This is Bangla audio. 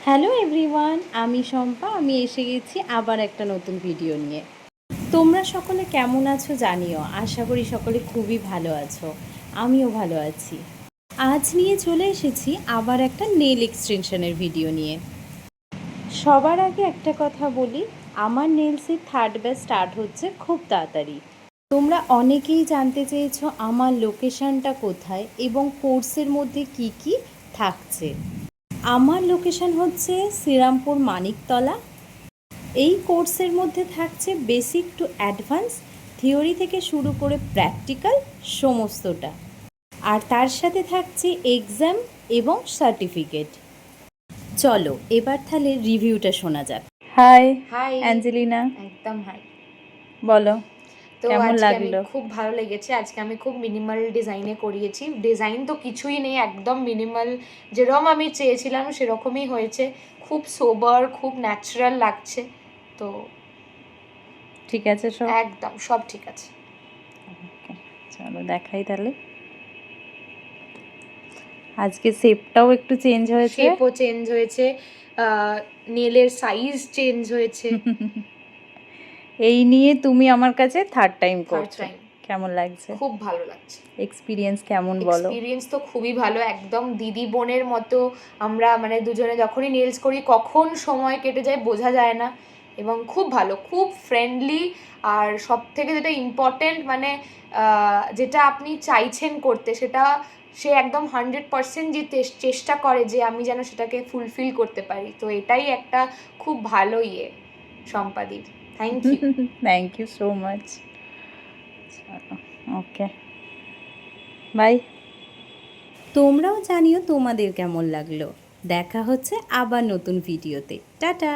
হ্যালো এভরিওয়ান, আমি শম্পা। আমি এসে গেছি আবার একটা নতুন ভিডিও নিয়ে। তোমরা সকলে কেমন আছো জানিও। আশা করি সকলে খুবই ভালো আছো, আমিও ভালো আছি। আজ নিয়ে চলে এসেছি আবার একটা নেল এক্সটেনশনের ভিডিও নিয়ে। সবার আগে একটা কথা বলি, আমার নেলসের থার্ড ব্যাচ স্টার্ট হচ্ছে খুব তাড়াতাড়ি। তোমরা অনেকেই জানতে চেয়েছো আমার লোকেশানটা কোথায় এবং কোর্সের মধ্যে কি কি থাকছে। আমার লোকেশান হচ্ছে শ্রীরামপুর মানিকতলা। এই কোর্সের মধ্যে থাকছে বেসিক টু অ্যাডভান্স, থিওরি থেকে শুরু করে প্র্যাকটিক্যাল সমস্তটা। আর তার সাথে থাকছে এক্সাম এবং সার্টিফিকেট। চলো এবার তাহলে রিভিউটা শোনা যাক। হাই হাই অ্যাঞ্জেলিনা, একদম হাই। বলো তো কেমন আজকে আমি লাগলো? খুব ভালো লেগেছে। আজকে আমি খুব মিনিমাল ডিজাইনে করিয়েছি। ডিজাইন তো কিছুই নেই, একদম মিনিমাল, যেরকম আমি চেয়েছিলাম সেরকমই হয়েছে। খুব সোবার, খুব ন্যাচারাল লাগছে। তো ঠিক আছে সব? একদম সব ঠিক আছে। ওকে, চলো দেখাই তাহলে। আজকে শেপটাও একটু চেঞ্জ হয়েছে, শেপও চেঞ্জ হয়েছে, নেলের সাইজ চেঞ্জ হয়েছে। এই নিয়ে তুমি আমার কাছে থার্ড টাইম করছো, কেমন লাগছে? খুব ভালো লাগছে। এক্সপিরিয়েন্স কেমন বলো? এক্সপিরিয়েন্স তো খুবই ভালো, একদম দিদি বোনের মতো। আমরা মানে দুজনে যখনই নেলস করি কখন সময় কেটে যায় বোঝা যায় না, এবং খুব ভালো, খুব ফ্রেন্ডলি। আর সব থেকে যেটা ইম্পর্টেন্ট, মানে যেটা আপনি চাইছেন করতে, সেটা সে একদম 100% যে চেষ্টা করে যে আমি যেন সেটাকে ফুলফিল করতে পারি। তো এটাই একটা খুব ভালো সম্পাদির। Thank you. Thank you so much. Okay, bye. তোমরাও জানিও তোমাদের কেমন লাগলো। দেখা হচ্ছে আবার নতুন ভিডিওতে। টাটা।